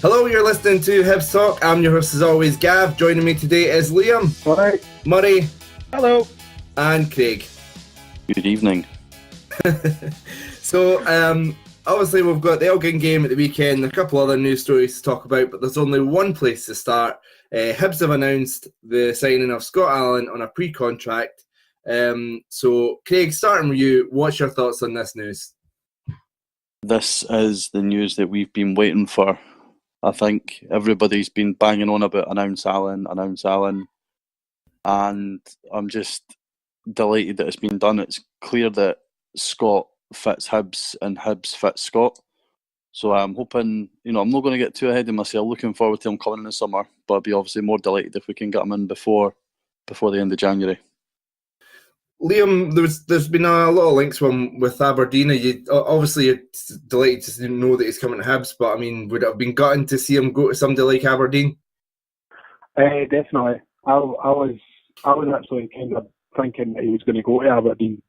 Hello, you're listening to Hibs Talk. I'm your host as always, Gav. Joining me today is Liam. Hi. Murray. Hello. And Craig. Good evening. So, obviously we've got the Elgin game at the weekend, a couple other news stories to talk about, but there's only one place to start. Hibs have announced the signing of Scott Allan on a pre-contract. So, Craig, starting with you, what's your thoughts on this news? This is the news that we've been waiting for. I think everybody's been banging on about announce Allan, and I'm just delighted that it's been done. It's clear that Scott fits Hibs and Hibs fits Scott. So I'm hoping, I'm not going to get too ahead of myself. Looking forward to him coming in the summer, but I'd be obviously more delighted if we can get him in before the end of January. Liam, there's been a lot of links with Aberdeen. Obviously you're delighted to know that he's coming to Hibs, but I mean, would it have been gutting to see him go to somebody like Aberdeen? Definitely. I was actually kind of thinking that he was going to go to Aberdeen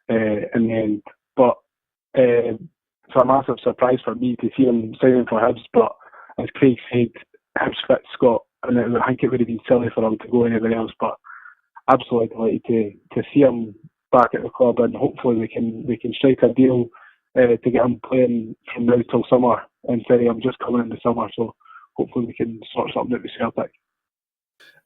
in the end, but it's a massive surprise for me to see him signing for Hibs. But as Craig said, Hibs fits Scott, and I think it would have been silly for him to go anywhere else. But absolutely delighted to see him back at the club, and hopefully we can strike a deal to get him playing from now till summer instead of him just coming in the summer. So hopefully we can sort something out with Celtic.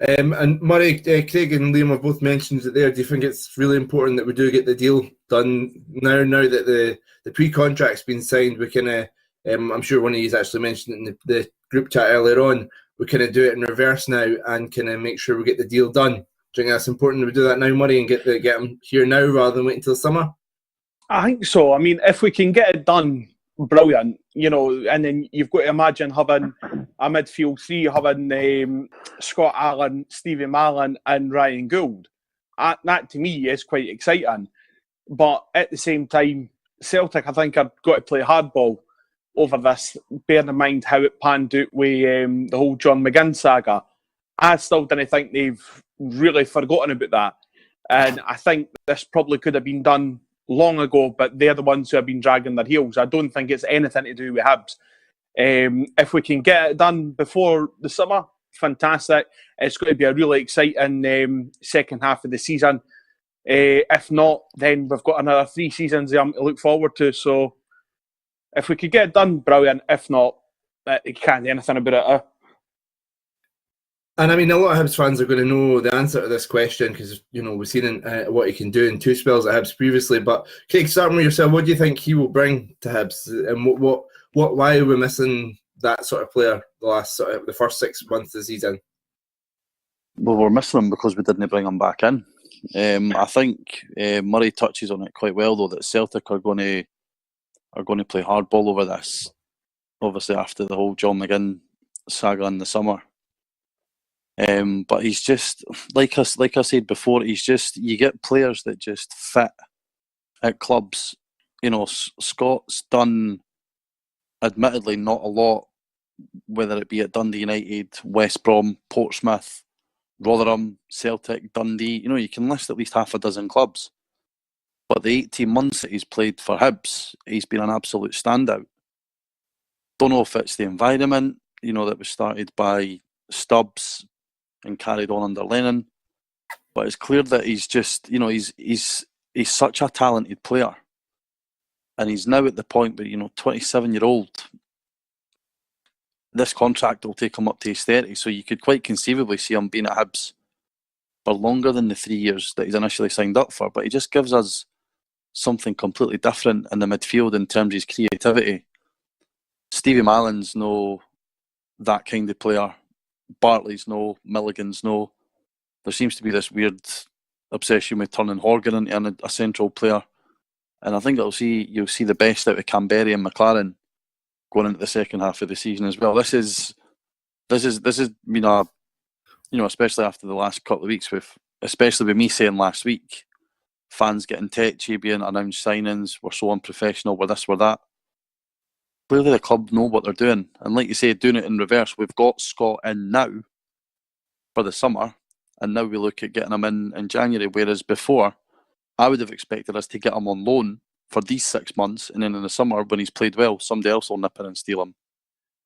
And Murray, Craig and Liam have both mentioned it there. Do you think it's really important that we do get the deal done now that the pre-contract's been signed? We kind of, I'm sure one of you actually mentioned it in the group chat earlier on, we kind of do it in reverse now and kind of make sure we get the deal done. Do you think that's important that we do that now, Murray, and get them here now rather than wait until summer? I think so. I mean, if we can get it done, brilliant. And then you've got to imagine having a midfield three, having Scott Allan, Stevie Mallan and Ryan Gould. That to me is quite exciting. But at the same time, Celtic, I think, have got to play hardball over this, bearing in mind how it panned out with the whole John McGinn saga. I still don't think they've really forgotten about that. And I think this probably could have been done long ago, but they're the ones who have been dragging their heels. I don't think it's anything to do with Hibs. If we can get it done before the summer, fantastic. It's going to be a really exciting second half of the season. If not, then we've got another 3 seasons to look forward to. So if we could get it done, brilliant. If not, you can't do anything about it. And I mean, a lot of Hibs fans are going to know the answer to this question because, we've seen what he can do in 2 spells at Hibs previously. But, Craig, starting with yourself, what do you think he will bring to Hibs? And why are we missing that sort of player the first 6 months of the season? Well, we're missing him because we didn't bring him back in. I think Murray touches on it quite well, though, that Celtic are going to play hardball over this, obviously after the whole John McGinn saga in the summer. But he's just like I said before. You get players that just fit at clubs. Scott's done, admittedly, not a lot, whether it be at Dundee United, West Brom, Portsmouth, Rotherham, Celtic, Dundee. You can list at least half a dozen clubs. But the 18 months that he's played for Hibs, he's been an absolute standout. Don't know if it's the environment, that was started by Stubbs and carried on under Lennon, but it's clear that he's just, he's such a talented player, and he's now at the point where 27-year-old. This contract will take him up to his 30, so you could quite conceivably see him being at Hibs for longer than the 3 years that he's initially signed up for. But he just gives us something completely different in the midfield in terms of his creativity. Stevie Mallan's no that kind of player. Bartley's no, Milligan's no. There seems to be this weird obsession with turning Horgan into a central player, and I think you'll see the best out of Canberra and McLaren going into the second half of the season as well. This is been a, especially after the last couple of weeks, especially with me saying last week, fans getting tetchy, being announced signings, we're so unprofessional, we're this, we're that. Clearly the club know what they're doing, and like you say, doing it in reverse. We've got Scott in now for the summer, and now we look at getting him in January, whereas before I would have expected us to get him on loan for these 6 months, and then in the summer when he's played well, somebody else will nip in and steal him.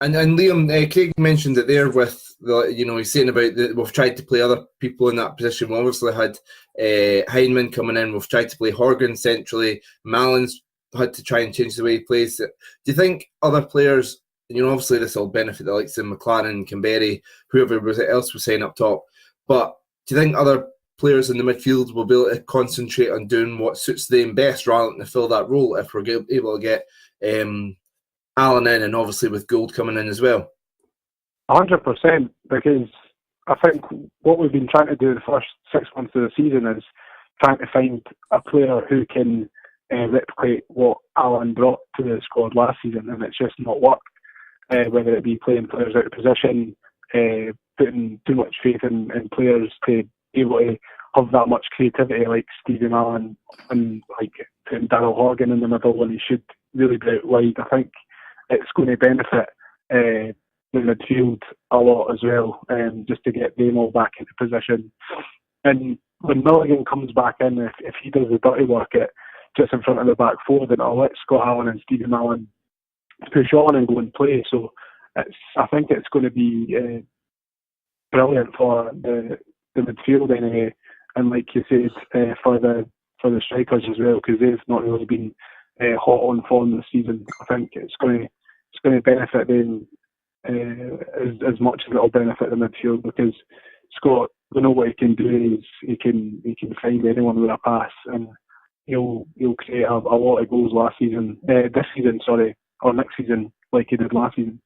And Liam, Craig mentioned it there with he's saying about we've tried to play other people in that position. We obviously had Heinemann coming in. We've tried to play Horgan centrally. Mallon's had to try and change the way he plays. Do you think other players? Obviously this will benefit the likes of McLaren, Canberry, whoever else was saying up top. But do you think other players in the midfield will be able to concentrate on doing what suits them best rather than to fill that role if we're able to get Allan in, and obviously with Gould coming in as well? 100%, because I think what we've been trying to do the first 6 months of the season is trying to find a player who can replicate what Allan brought to the squad last season, and it's just not worked. Whether it be playing players out of position, putting too much faith in players to be able to have that much creativity like Stevie Allan, and like putting Daryl Horgan in the middle when he should really be out wide. I think it's going to benefit the midfield a lot as well, just to get them all back into position. And when Milligan comes back in, if he does the dirty work just in front of the back four, then I'll let Scott Allan and Stevie Allan push on and go and play. So I think it's going to be brilliant for the midfield anyway, and like you said, for the strikers as well, because they've not really been hot on form this season. I think it's going to benefit them as much as it'll benefit the midfield, because Scott, we know what he can do. He can find anyone with a pass, and he'll create a lot of goals this season, or next season, like he did last season.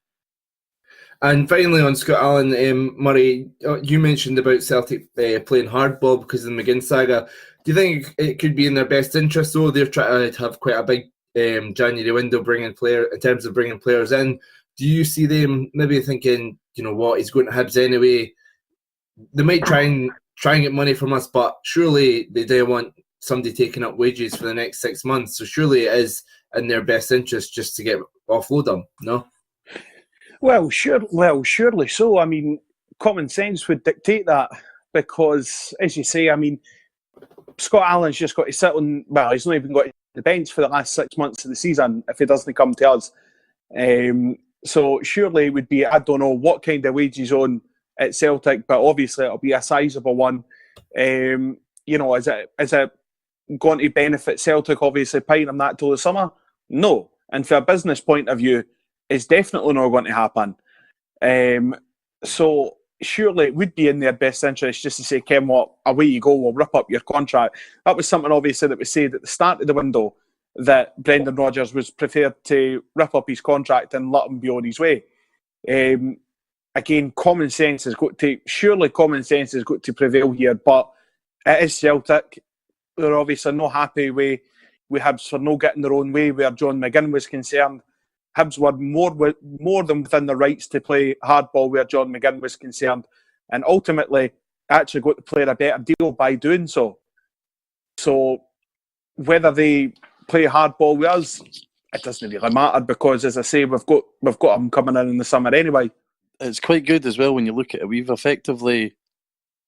And finally, on Scott Allan, Murray, you mentioned about Celtic playing hardball because of the McGinn saga. Do you think it could be in their best interest, though? They're trying to have quite a big January window in terms of bringing players in. Do you see them maybe thinking, he's going to Hibs anyway? They might try and get money from us, but surely they do want somebody taking up wages for the next 6 months. So surely it is in their best interest just to get offload them, no? Well, surely so. I mean, common sense would dictate that, because, as you say, I mean, Scott Allan's just got to sit on. Well, he's not even got the bench for the last 6 months of the season if he doesn't come to us. So surely it would be, I don't know what kind of wages on at Celtic, but obviously it'll be a sizable one. Is it going to benefit Celtic, obviously, paying him that till the summer? No. And from a business point of view, it's definitely not going to happen. So surely it would be in their best interest just to say, Ken, what, away you go, we'll rip up your contract. That was something obviously that was said at the start of the window, that Brendan Rodgers was prepared to rip up his contract and let him be on his way. Again, common sense has got to prevail here, but it is Celtic. They're obviously not happy with Hibs for not getting their own way where John McGinn was concerned. Hibs were more than within the rights to play hardball where John McGinn was concerned, and ultimately actually got the player a better deal by doing so. So whether they play hardball with us, it doesn't really matter, because, as I say, we've got him coming in the summer anyway. It's quite good as well when you look at it. We've effectively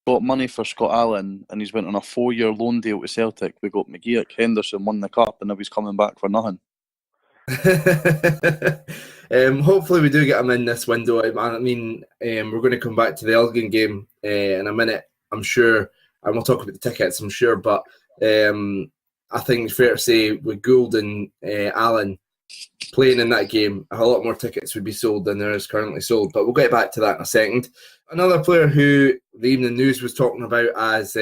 got money for Scott Allan, and he's went on a 4-year loan deal with Celtic. We got McGeoch, Henderson won the cup, and now he's coming back for nothing. Hopefully we do get him in this window. I mean, we're going to come back to the Elgin game in a minute, I'm sure, and we'll talk about the tickets, I'm sure, but I think it's fair to say with Gould and Allan playing in that game, a lot more tickets would be sold than there is currently sold, but we'll get back to that in a second. Another player who the Evening News was talking about as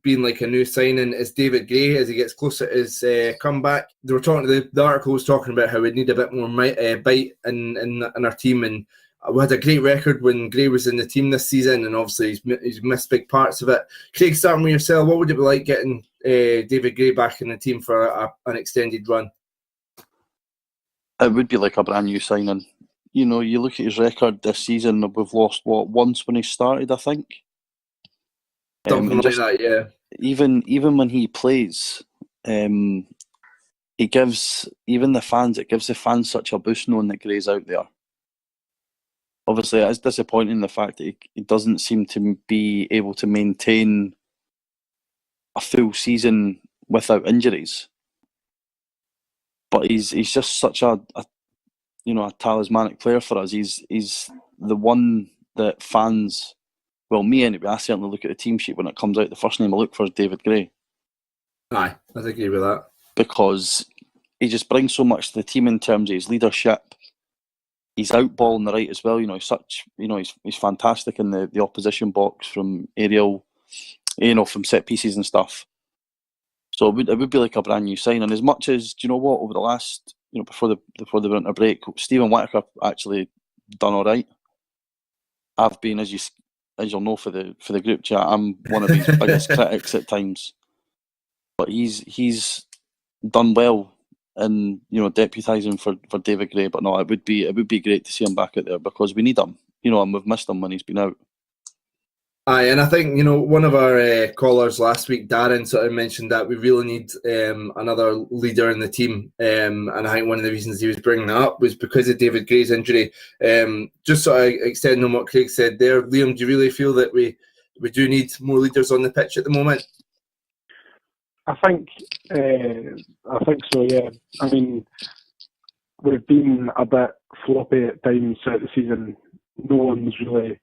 being like a new signing is David Gray as he gets closer to his comeback. They were talking. The article was talking about how we need a bit more bite in our team, and we had a great record when Gray was in the team this season, and obviously he's missed big parts of it. Craig, starting with yourself, what would it be like getting David Gray back in the team for an extended run? It would be like a brand new signing. You look at his record this season, we've lost, once when he started, I think? Something like that, yeah. Even when he plays, he gives, it gives the fans such a boost knowing that Gray's out there. Obviously, it is disappointing the fact that he doesn't seem to be able to maintain a full season without injuries. But he's just such a a talismanic player for us. He's the one that fans, well, me anyway, I certainly look at the team sheet when it comes out. The first name I look for is David Gray. Aye, I agree with that. Because he just brings so much to the team in terms of his leadership. He's out ball on the right as well. He's fantastic in the opposition box from aerial, from set pieces and stuff. So it would be like a brand new signing. As much as, do you know what, over the last, before the winter break, Stephen Whittaker actually done all right. I've been, as you'll know for the group chat, I'm one of his biggest critics at times. But he's done well in deputising for David Gray. But no, it would be great to see him back out there because we need him. And we've missed him when he's been out. Aye, and I think one of our callers last week, Darren, sort of mentioned that we really need another leader in the team, and I think one of the reasons he was bringing that up was because of David Gray's injury. Just sort of extending on what Craig said there, Liam, do you really feel that we do need more leaders on the pitch at the moment? I think so. Yeah, I mean, we've been a bit floppy at times throughout the season. No one's really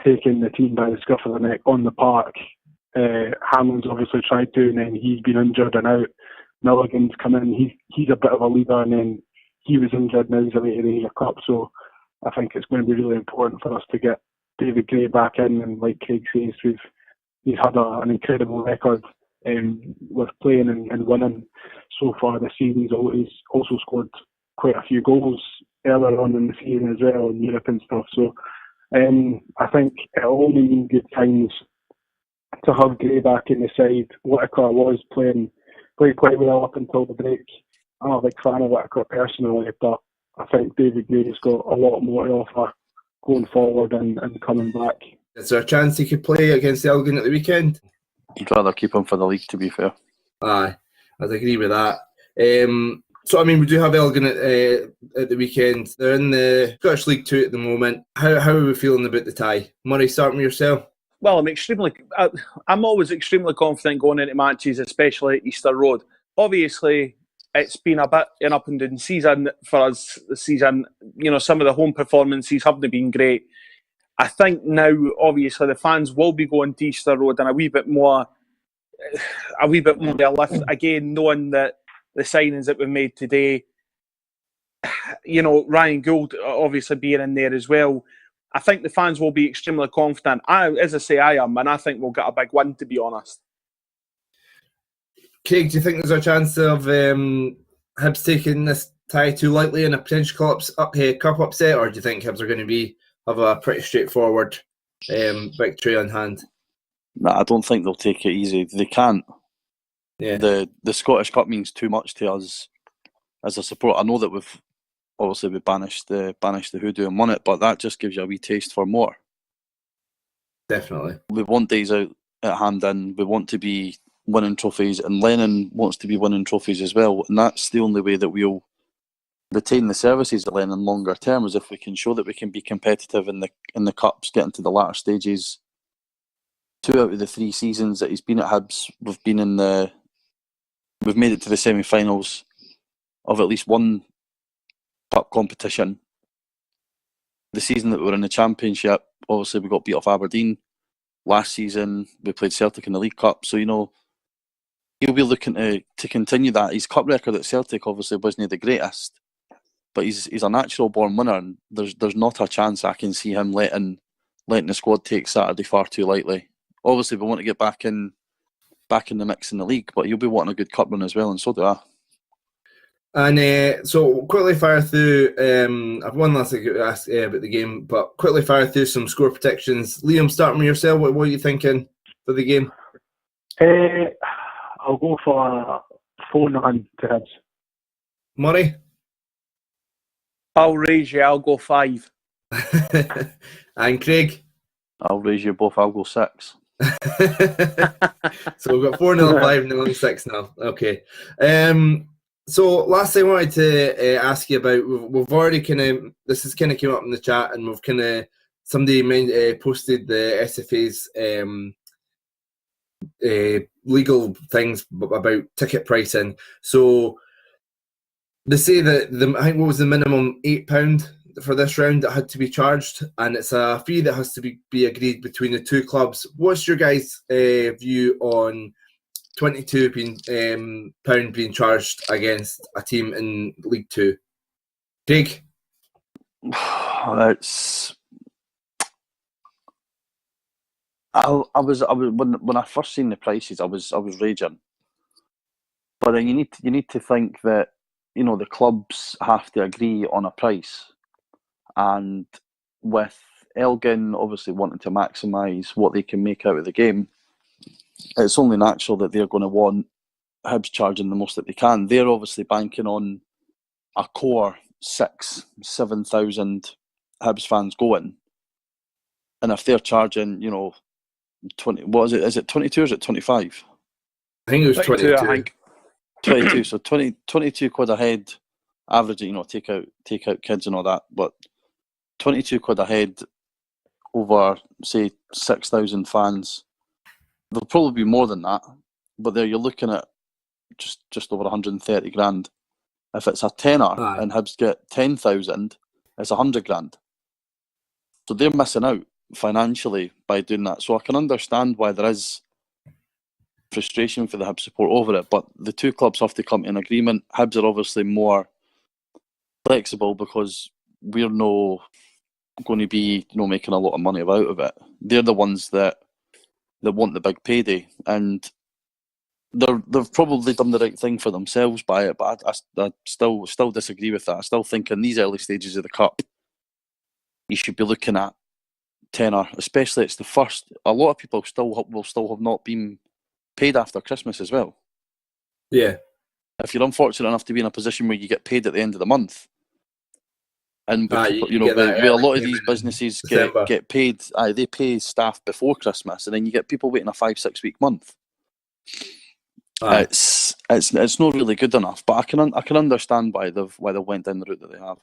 taking the team by the scruff of the neck on the park. Hamlin's obviously tried to, and then he's been injured and out. Milligan's come in, he's a bit of a leader, and then he was injured, now he's away to the Asia Cup. So I think it's going to be really important for us to get David Gray back in, and like Craig says, he's had an incredible record with playing and winning so far this season. He's also scored quite a few goals earlier on in the season as well in Europe and stuff. So I think it'll only mean good things to have Gray back in the side. Whittaker was played quite well up until the break. I'm not a big fan of Whittaker personally, but I think David Gray's got a lot more to offer going forward and coming back. Is there a chance he could play against Elgin at the weekend? I'd rather keep him for the league, to be fair. Aye, I'd agree with that. So, I mean, we do have Elgin at the weekend. They're in the Scottish League 2 at the moment. How are we feeling about the tie? Murray, starting with yourself. Well, I'm always extremely confident going into matches, especially at Easter Road. Obviously, it's been a bit an up and down season for us this season. Some of the home performances haven't been great. I think now, obviously, the fans will be going to Easter Road and a wee bit more lift again, knowing that the signings that we made today, Ryan Gould obviously being in there as well. I think the fans will be extremely confident. I am, and I think we'll get a big win, to be honest. Craig, do you think there's a chance of Hibs taking this tie too lightly in a potential cup upset, or do you think Hibs are going to have a pretty straightforward victory on hand? No, I don't think they'll take it easy. They can't. Yeah. The Scottish Cup means too much to us as a support. I know that we banished the hoodoo and won it, but that just gives you a wee taste for more. Definitely. We want days out at Hampden. We want to be winning trophies, and Lennon wants to be winning trophies as well. And that's the only way that we'll retain the services at Lennon longer term, is if we can show that we can be competitive in the cups, getting to the latter stages. 2 out of the 3 seasons that he's been at Hibs, we've made it to the semi-finals of at least one cup competition. The season that we were in the Championship, obviously we got beat off Aberdeen. Last season we played Celtic in the League Cup, so he'll be looking to continue that. His cup record at Celtic obviously wasn't the greatest, but he's a natural born winner, and there's not a chance I can see him letting the squad take Saturday far too lightly. Obviously we want to get back in the mix in the league, but he'll be wanting a good cup run as well, and so do I. And so quickly fire through, I've one last thing to ask about the game, but quickly fire through some score predictions. Liam, starting with yourself, what are you thinking for the game? I'll go for 4-0 to Hibs. Murray? I'll raise you, I'll go 5. And Craig? I'll raise you both, I'll go 6. So we've got 4-0, 5-0 and 6-0. Okay. So last thing I wanted to ask you about, we've already this has kind of came up in the chat, and we've somebody posted the SFA's legal things about ticket pricing. So They say that I think what was the minimum £8 for this round that had to be charged, and it's a fee that has to be agreed between the two clubs. What's your guys' view on £22 pound being charged against a team in League Two? Craig? It's. I was when I first seen the prices, I was raging. But then you need to think that, you know, the clubs have to agree on a price, and with Elgin obviously wanting to maximise what they can make out of the game, it's only natural that they're going to want Hibs charging the most that they can. They're obviously banking on a core 6,000-7,000 Hibs fans going, and if they're charging, you know, 20, what is it? Is it 22 or is it 25? I think it was 22. I think 22. So 22 quid a head, average. You know, take out kids and all that, but 22 quid a head over, say, 6,000 fans. There'll probably be more than that, but there you're looking at just over 130 grand. If it's a tenner and Hibs get 10,000, it's 100 grand. So they're missing out financially by doing that. So I can understand why there is frustration for the Hibs support over it, but the two clubs have to come to an agreement. Hibs are obviously more flexible because we're no going to be, you know, making a lot of money out of it. They're the ones that want the big payday, and they've probably done the right thing for themselves by it. But I still disagree with that. I still think in these early stages of the cup, you should be looking at tenner, especially it's the first. A lot of people will still have not been paid after Christmas as well. Yeah. If you're unfortunate enough to be in a position where you get paid at the end of the month, and you know, where a lot of these businesses get paid, they pay staff before Christmas, and then you get people waiting a 5-6 week month. It's not really good enough, but I can understand why they went down the route that they have.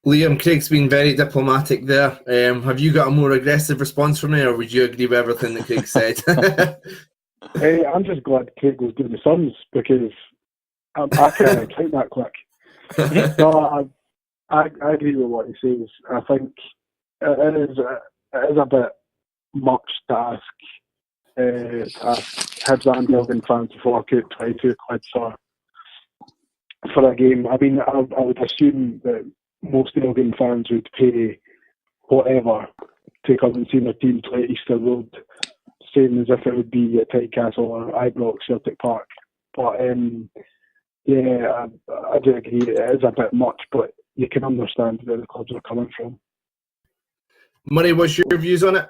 Liam, Craig's been very diplomatic there. Have you got a more aggressive response from me, or would you agree with everything that Craig said? I'm just glad Craig was doing the Suns, because I can't count that quick. No, I agree with what he says. I think it is a bit much to ask Hibs and Elgin fans to fork out 22 quid for a game. I mean, I would assume that most Elgin fans would pay whatever to come and see their team play at Easter Road, same as if it would be at Tynecastle or Ibrox, Celtic Park. But yeah, I do agree, it is a bit much, but you can understand where the clubs are coming from. Murray, what's your views on it?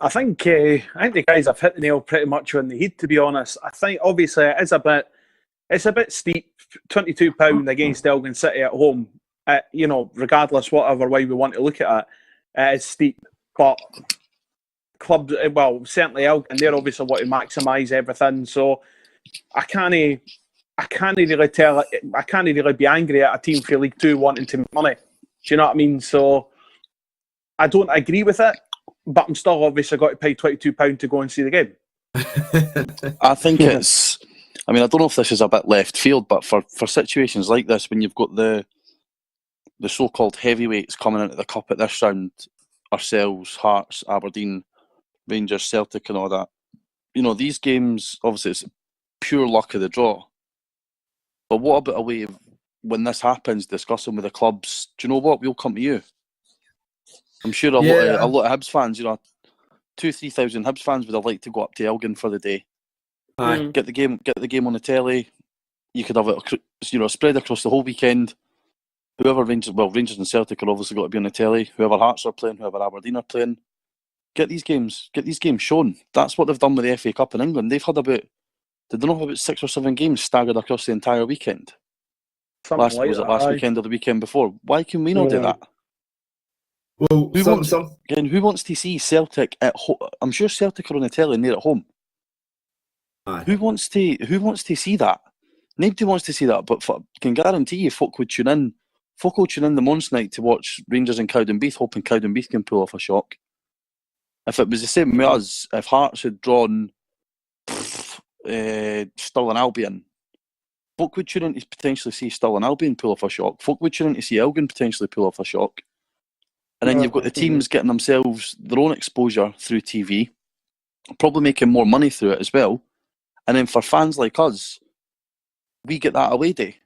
I think the guys have hit the nail pretty much on the head, to be honest. I think obviously it's a bit steep, £22 against Elgin City at home. You know, regardless whatever way we want to look at it, it is steep. But clubs, well, certainly Elgin, they're obviously want to maximise everything. So I can't really be angry at a team for League Two wanting to make money. Do you know what I mean? So I don't agree with it, but I'm still obviously got to pay £22 to go and see the game. I think it's. I mean, I don't know if this is a bit left field, but for situations like this, when you've got the so-called heavyweights coming into the cup at this round, ourselves, Hearts, Aberdeen, Rangers, Celtic, and all that, you know, these games, obviously, it's pure luck of the draw. But what about a way of, when this happens, discussing with the clubs, do you know what, we'll come to you. I'm sure a lot of Hibs fans, you know, 2,000-3,000 Hibs fans would have liked to go up to Elgin for the day. Get the game on the telly. You could have it, you know, spread across the whole weekend. Whoever Rangers and Celtic are obviously got to be on the telly. Whoever Hearts are playing, whoever Aberdeen are playing, get these games shown. That's what they've done with the FA Cup in England. They've had about 6 or 7 games staggered across the entire weekend. Last weekend or the weekend before. Why can we not do that? Well, who wants to see Celtic at home? I'm sure Celtic are on the telly and they're at home. Who wants to see that? Nobody wants to see that, but I can guarantee you folk will tune in the Monday night to watch Rangers and Cowdenbeath, hoping Cowdenbeath can pull off a shock. If it was the same with us, if Hearts had drawn Stirling Albion, folk would tune in to potentially see Stirling Albion pull off a shock. Folk would tune in to see Elgin potentially pull off a shock. And then you've got the teams getting themselves their own exposure through TV, probably making more money through it as well. And then for fans like us, we get that away day.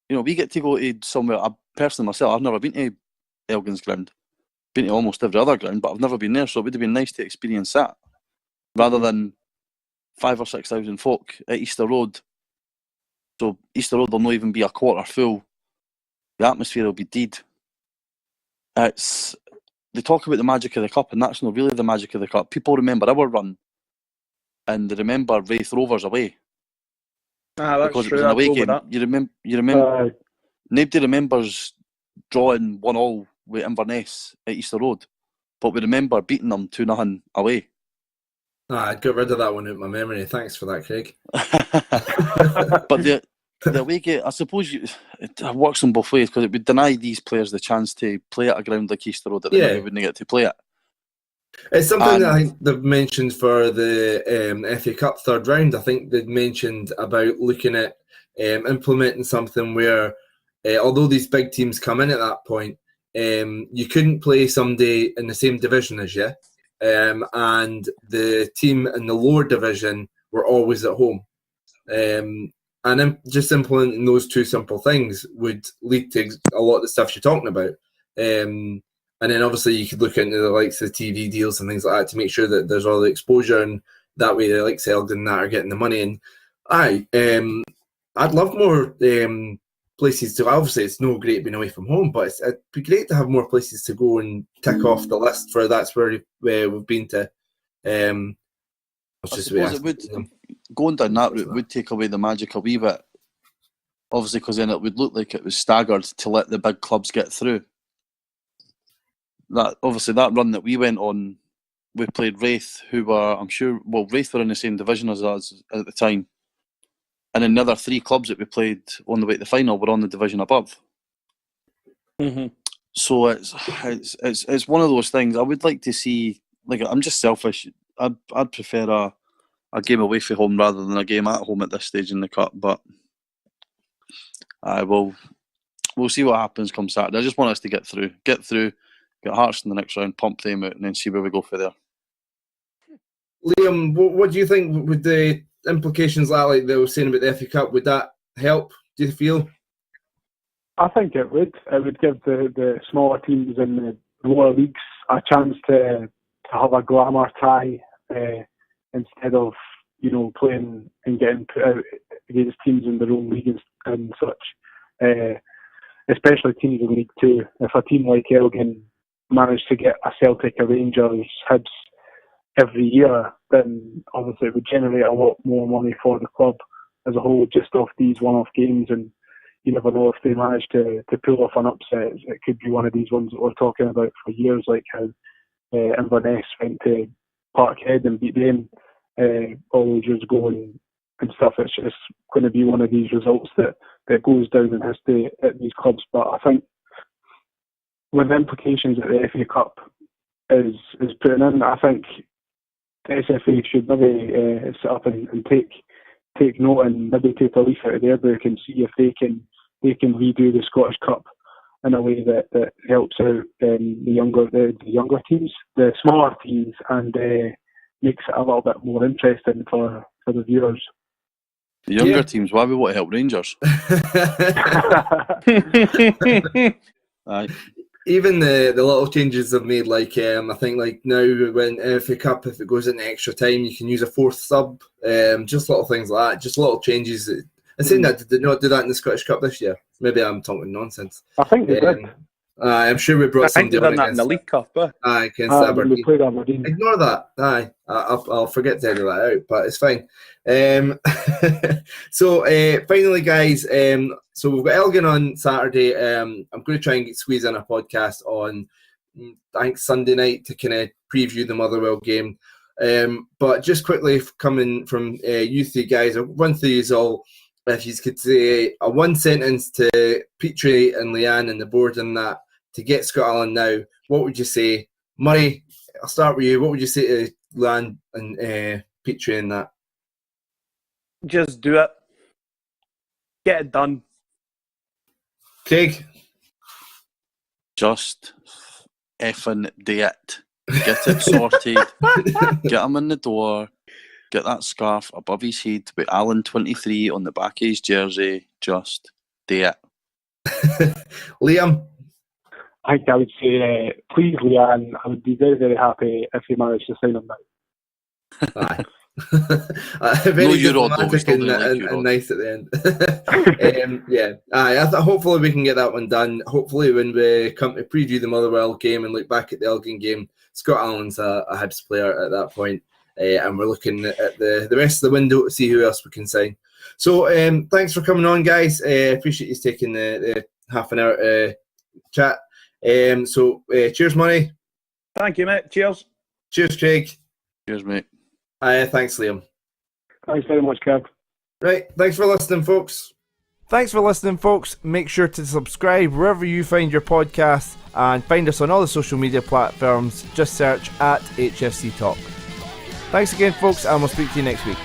You know, we get to go to somewhere. I personally myself, I've never been to Elgin's ground. Been to almost every other ground, but I've never been there. So it would have been nice to experience that, rather than 5,000 or 6,000 folk at Easter Road. So Easter Road will not even be a quarter full. The atmosphere will be dead. They talk about the magic of the cup, and that's not really the magic of the cup. People remember our run, and they remember Wraith Rovers away. That's because true. it was an away game. That. You remember. Nobody remembers drawing 1-1 with Inverness at Easter Road, but we remember beating them 2-0 away. I got rid of that one out of my memory. Thanks for that, Craig. But the away game, I suppose it works in both ways, because it would deny these players the chance to play at a ground like Easter Road that they maybe wouldn't get to play at. It's something that I think they've mentioned for the FA Cup third round. I think they'd mentioned about looking at implementing something where, although these big teams come in at that point, you couldn't play somebody in the same division as you, and the team in the lower division were always at home. And just implementing those two simple things would lead to a lot of the stuff you're talking about. And then obviously you could look into the likes of the TV deals and things like that to make sure that there's all the exposure, and that way the likes of Elgin and that are getting the money. And I'd love more places to. Obviously, it's no great being away from home, but it'd be great to have more places to go and tick off the list for. That's where we've been to. I suppose it would, going down that route would take away the magic a wee bit. Obviously, because then it would look like it was staggered to let the big clubs get through. That run that we went on, we played Wraith, who were, Wraith were in the same division as us at the time, and then the other three clubs that we played on the way to the final were on the division above. Mm-hmm. So it's one of those things. I would like to see. Like, I'm just selfish. I'd prefer a game away from home rather than a game at home at this stage in the cup. But we'll see what happens come Saturday. I just want us to get through, get Hearts in the next round, pump them out, and then see where we go for there. Liam, what do you think with the implications like they were saying about the FA Cup? Would that help, do you feel? I think it would. It would give the smaller teams in the lower leagues a chance to have a glamour tie instead of, playing and getting put out against teams in their own league and such. Especially teams in League Two. If a team like Elgin managed to get a Celtic, a Rangers, Hibs every year, then obviously it would generate a lot more money for the club as a whole, just off these one-off games. And you never know, if they manage to pull off an upset, it could be one of these ones that we're talking about for years, like how Inverness went to Parkhead and beat them all those years ago and stuff. It's just going to be one of these results that goes down in history at these clubs. But I think with the implications that the FA Cup is putting in, I think the SFA should maybe sit up and take note and maybe take a leaf out of their book and see if they can redo the Scottish Cup in a way that helps out the younger teams, the smaller teams, and makes it a little bit more interesting for the viewers. The younger teams, why we want to help Rangers? Aye. Even the little changes they've made, like I think like now when FA Cup, if it goes into extra time, you can use a fourth sub. Just little things like that, just little changes. And saying that, did they not do that in the Scottish Cup this year? Maybe I'm talking nonsense. I think they did. I'm sure we brought somebody on that in the League Cup. Against Aberdeen. We played Aberdeen. Ignore that. I'll forget to edit that out, but it's fine. So finally, guys, so we've got Elgin on Saturday. I'm going to try and squeeze in a podcast on, I think, Sunday night to kind of preview the Motherwell game. But just quickly, coming from you three guys, I'll run through you all. If you could say a one sentence to Petrie and Leanne and the board and that to get Scott Allan now, what would you say? Murray, I'll start with you. What would you say to Leanne and Petrie and that? Just do it. Get it done. Craig? Just effing do it. Get it sorted. Get him in the door. Get that scarf above his head with Allan 23 on the back of his jersey. Just do it. Liam? I think I would say, please, Leanne, I would be very, very happy if you managed to sign him now. Aye. Very No Euro, though. We diplomatic still and, don't like and, Euro. and nice at the end. Yeah. Aye, hopefully we can get that one done. Hopefully when we come to preview the Motherwell game and look back at the Elgin game, Scott Allan's a Hibs player at that point. And we're looking at the rest of the window to see who else we can sign. So thanks for coming on, guys. Appreciate you taking the half an hour chat. Cheers, Murray. Thank you, mate. Cheers. Cheers, Craig. Cheers, mate. Thanks, Liam. Thanks very much, Kev. Right, thanks for listening, folks. Thanks for listening, folks. Make sure to subscribe wherever you find your podcasts and find us on all the social media platforms. Just search at HFC Talk. Thanks again, folks, and we'll speak to you next week.